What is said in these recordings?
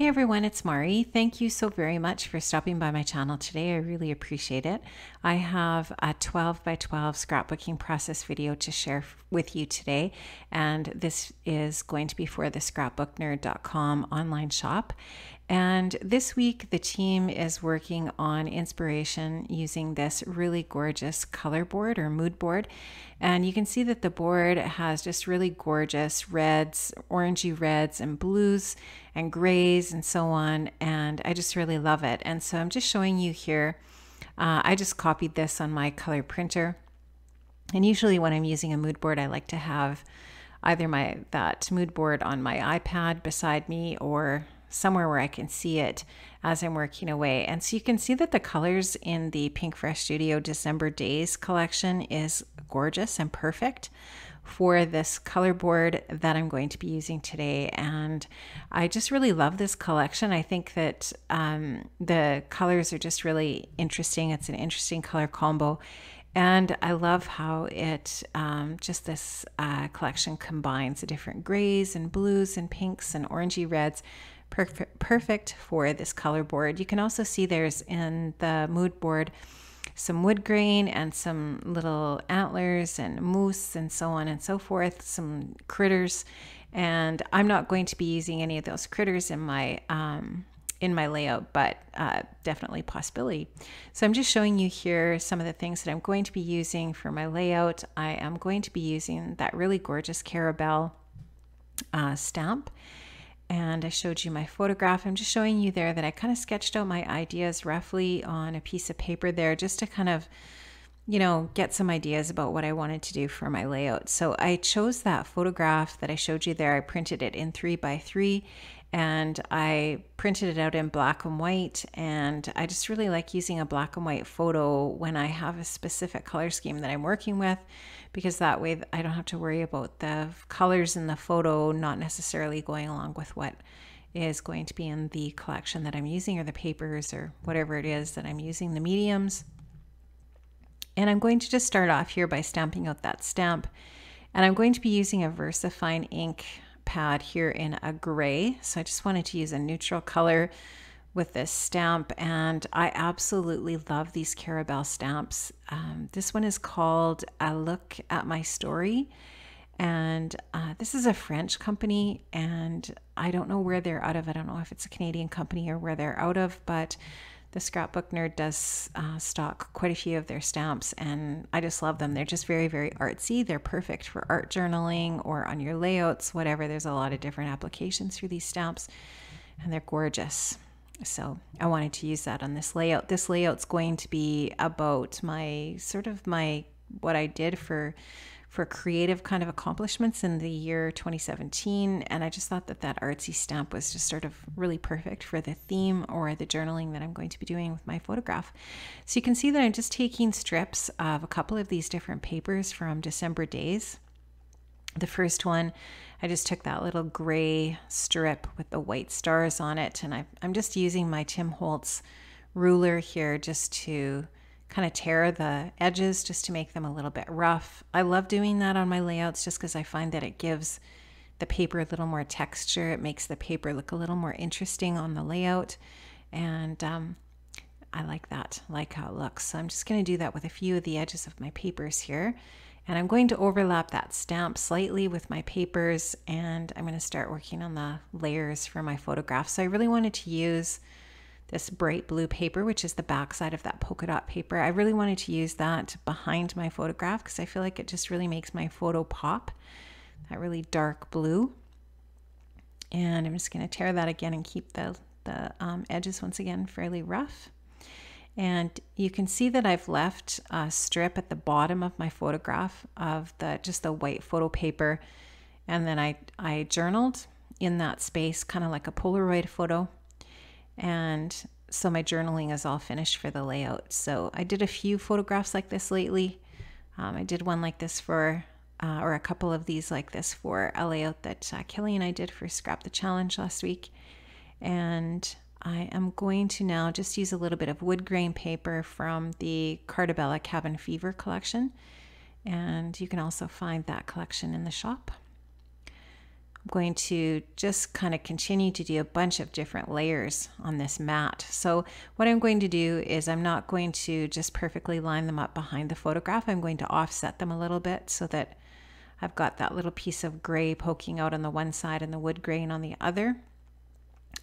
Hey everyone, it's Mari. Thank you so very much for stopping by my channel today. I really appreciate it. I have a 12 by 12 scrapbooking process video to share with you today, and this is going to be for the scrapbooknerd.com online shop. And this week the team is working on inspiration using this really gorgeous color board or mood board. And you can see that the board has just really gorgeous reds, orangey reds and blues and grays and so on. And I just really love it. And so I'm just showing you here. I just copied this on my color printer. And usually when I'm using a mood board, I like to have either that mood board on my iPad beside me or somewhere where I can see it as I'm working away. And so you can see that the colors in the Pink Fresh Studio December Days collection is gorgeous and perfect for this color board that I'm going to be using today. And I just really love this collection. I think that the colors are just really interesting. It's an interesting color combo. And I love how it, just this collection combines the different grays and blues and pinks and orangey reds. Perfect for this color board. You can also see there's in the mood board some wood grain and some little antlers and moose and so on and so forth, some critters. And I'm not going to be using any of those critters in my layout, but definitely possibility. So I'm just showing you here some of the things that I'm going to be using for my layout. I am going to be using that really gorgeous Caramel stamp. And I showed you my photograph. I'm just showing you there that I kind of sketched out my ideas roughly on a piece of paper there just to kind of, get some ideas about what I wanted to do for my layout. So I chose that photograph that I showed you there. I printed it in 3x3 and I printed it out in black and white. And I just really like using a black and white photo when I have a specific color scheme that I'm working with, because that way I don't have to worry about the colors in the photo not necessarily going along with what is going to be in the collection that I'm using, or the papers, or whatever it is that I'm using, the mediums. And I'm going to just start off here by stamping out that stamp. And I'm going to be using a VersaFine ink pad here in a gray. So I just wanted to use a neutral color with this stamp, and I absolutely love these Caramel stamps. This one is called A Look at My Story, and this is a French company, and I don't know where they're out of. I don't know if it's a Canadian company or where they're out of, but the Scrapbook Nerd does stock quite a few of their stamps, and I just love them. They're just very, very artsy. They're perfect for art journaling or on your layouts, whatever. There's a lot of different applications for these stamps, and they're gorgeous. So I wanted to use that on this layout. This layout's going to be about what I did for creative kind of accomplishments in the year 2017. And I just thought that artsy stamp was just sort of really perfect for the theme or the journaling that I'm going to be doing with my photograph. So you can see that I'm just taking strips of a couple of these different papers from December Days. The first one, I just took that little gray strip with the white stars on it, and I'm just using my Tim Holtz ruler here just to kind of tear the edges, just to make them a little bit rough. I love doing that on my layouts just because I find that it gives the paper a little more texture. It makes the paper look a little more interesting on the layout, and I like that, like how it looks. So I'm just going to do that with a few of the edges of my papers here. And I'm going to overlap that stamp slightly with my papers, and I'm going to start working on the layers for my photograph. So I really wanted to use this bright blue paper, which is the back side of that polka dot paper. I really wanted to use that behind my photograph because I feel like it just really makes my photo pop, that really dark blue. And I'm just going to tear that again and keep the edges once again fairly rough. And you can see that I've left a strip at the bottom of my photograph of just the white photo paper. And then I journaled in that space, kind of like a Polaroid photo. And so my journaling is all finished for the layout. So I did a few photographs like this lately. I did one like this or a couple of these like this for a layout that Kelly and I did for Scrap the Challenge last week. And I am going to now just use a little bit of wood grain paper from the Cardabella Cabin Fever collection. And you can also find that collection in the shop. I'm going to just kind of continue to do a bunch of different layers on this mat. So what I'm going to do is I'm not going to just perfectly line them up behind the photograph. I'm going to offset them a little bit so that I've got that little piece of gray poking out on the one side and the wood grain on the other.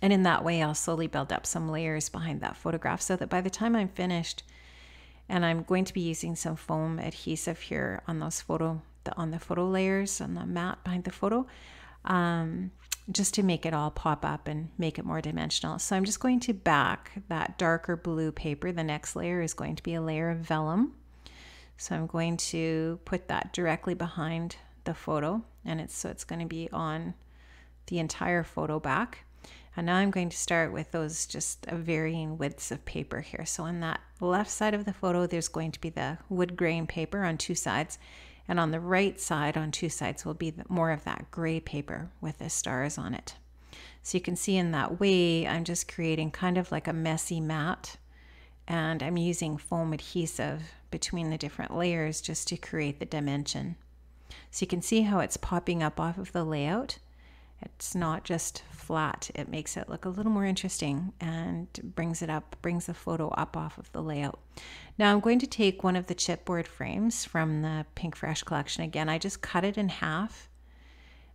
And in that way, I'll slowly build up some layers behind that photograph so that by the time I'm finished, and I'm going to be using some foam adhesive here on those on the photo layers on the mat behind the photo, just to make it all pop up and make it more dimensional. So I'm just going to back that darker blue paper. The next layer is going to be a layer of vellum. So I'm going to put that directly behind the photo, and it's going to be on the entire photo back. And now I'm going to start with those just varying widths of paper here. So on that left side of the photo, there's going to be the wood grain paper on two sides. And on the right side, on two sides, will be more of that gray paper with the stars on it. So you can see in that way, I'm just creating kind of like a messy mat. And I'm using foam adhesive between the different layers just to create the dimension. So you can see how it's popping up off of the layout. It's not just flat. It makes it look a little more interesting and brings the photo up off of the layout. Now I'm going to take one of the chipboard frames from the Pink Fresh collection. Again, I just cut it in half,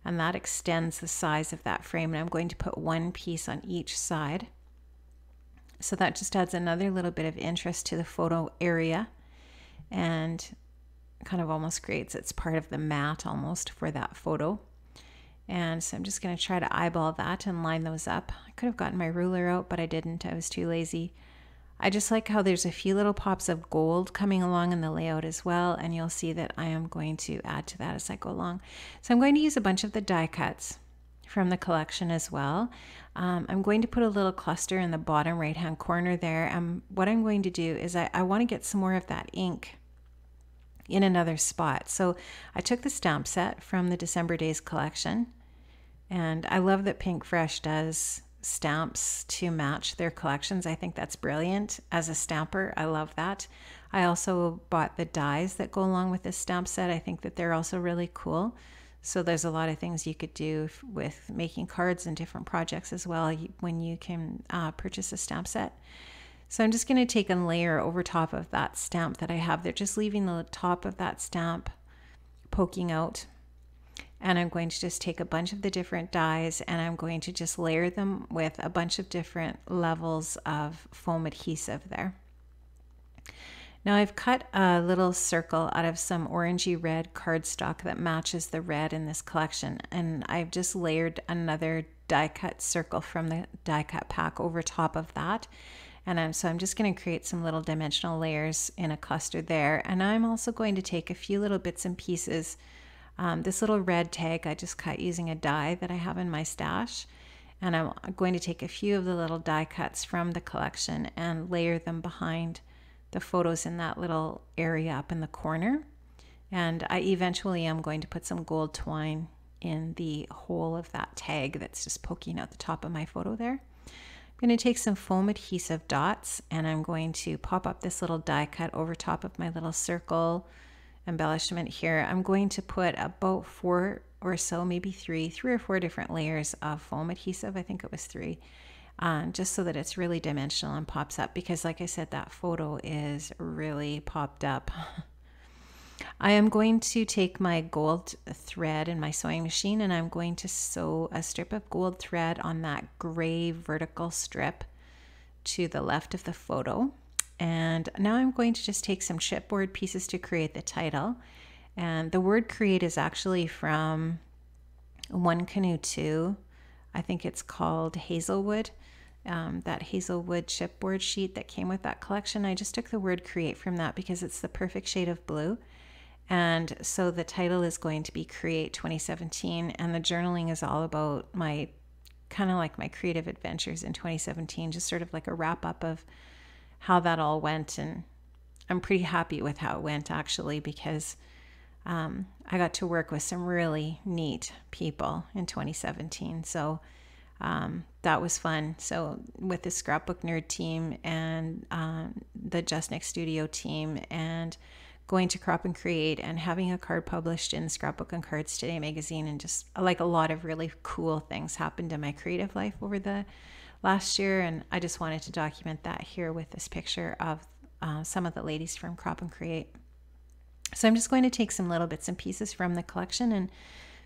and that extends the size of that frame. And I'm going to put one piece on each side. So that just adds another little bit of interest to the photo area and kind of almost creates it's part of the mat almost for that photo. And so I'm just going to try to eyeball that and line those up. I could have gotten my ruler out, but I didn't. I was too lazy. I just like how there's a few little pops of gold coming along in the layout as well. And you'll see that I am going to add to that as I go along. So I'm going to use a bunch of the die cuts from the collection as well. I'm going to put a little cluster in the bottom right hand corner there. And what I'm going to do is I want to get some more of that ink in another spot. So I took the stamp set from the December Days collection, and I love that Pink Fresh does stamps to match their collections. I think that's brilliant. As a stamper, I love that. I also bought the dies that go along with this stamp set. I think that they're also really cool. So there's a lot of things you could do with making cards and different projects as well when you can purchase a stamp set. So I'm just going to take and layer over top of that stamp that I have there, just leaving the top of that stamp poking out. And I'm going to just take a bunch of the different dies and I'm going to just layer them with a bunch of different levels of foam adhesive there. Now I've cut a little circle out of some orangey red cardstock that matches the red in this collection. And I've just layered another die cut circle from the die cut pack over top of that. And so I'm just going to create some little dimensional layers in a cluster there. And I'm also going to take a few little bits and pieces. This little red tag I just cut using a die that I have in my stash. And I'm going to take a few of the little die cuts from the collection and layer them behind the photos in that little area up in the corner. And I eventually am going to put some gold twine in the hole of that tag that's just poking out the top of my photo there. I'm going to take some foam adhesive dots and I'm going to pop up this little die cut over top of my little circle embellishment here. I'm going to put about 4 or so, maybe 3 or 4 different layers of foam adhesive. I think it was 3, just so that it's really dimensional and pops up, because like I said, that photo is really popped up. I am going to take my gold thread in my sewing machine and I'm going to sew a strip of gold thread on that gray vertical strip to the left of the photo. And now I'm going to just take some chipboard pieces to create the title. And the word create is actually from One Canoe 2. I think it's called Hazelwood. That Hazelwood chipboard sheet that came with that collection. I just took the word create from that because it's the perfect shade of blue. And so the title is going to be Create 2017, and the journaling is all about my kind of like my creative adventures in 2017, just sort of like a wrap up of how that all went. And I'm pretty happy with how it went actually, because I got to work with some really neat people in 2017. So that was fun. So with the Scrapbook Nerd team and the Just Next Studio team and going to Crop and Create and having a card published in Scrapbook and Cards Today magazine, and just like a lot of really cool things happened in my creative life over the last year. And I just wanted to document that here with this picture of some of the ladies from Crop and Create. So I'm just going to take some little bits and pieces from the collection and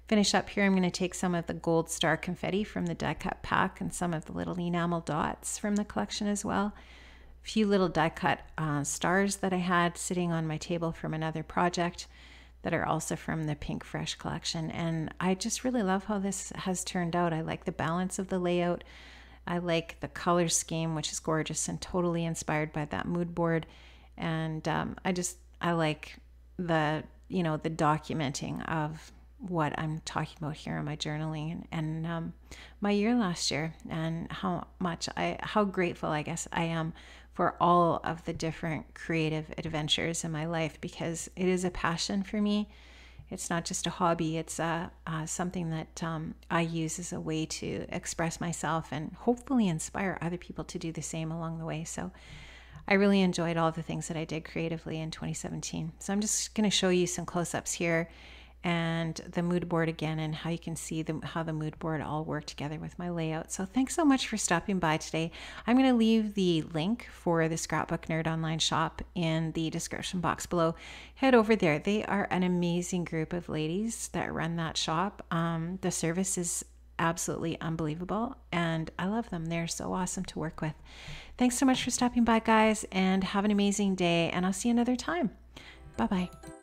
finish up here. I'm going to take some of the gold star confetti from the die cut pack and some of the little enamel dots from the collection as well. A few little die cut stars that I had sitting on my table from another project that are also from the Pink Fresh collection. And I just really love how this has turned out. I like the balance of the layout. I like the color scheme, which is gorgeous and totally inspired by that mood board. And I like the, you know, the documenting of what I'm talking about here in my journaling and my year last year, and how grateful I guess I am for all of the different creative adventures in my life, because it is a passion for me. It's not just a hobby. It's something that I use as a way to express myself and hopefully inspire other people to do the same along the way. So I really enjoyed all the things that I did creatively in 2017. So I'm just going to show you some close-ups here and the mood board again, and how you can see how the mood board all worked together with my layout. So thanks so much for stopping by today. I'm going to leave the link for the Scrapbook Nerd online shop in the description box below. Head over there. They are an amazing group of ladies that run that shop. The service is absolutely unbelievable, and I love them. They're so awesome to work with. Thanks so much for stopping by, guys, and have an amazing day, and I'll see you another time. Bye-bye.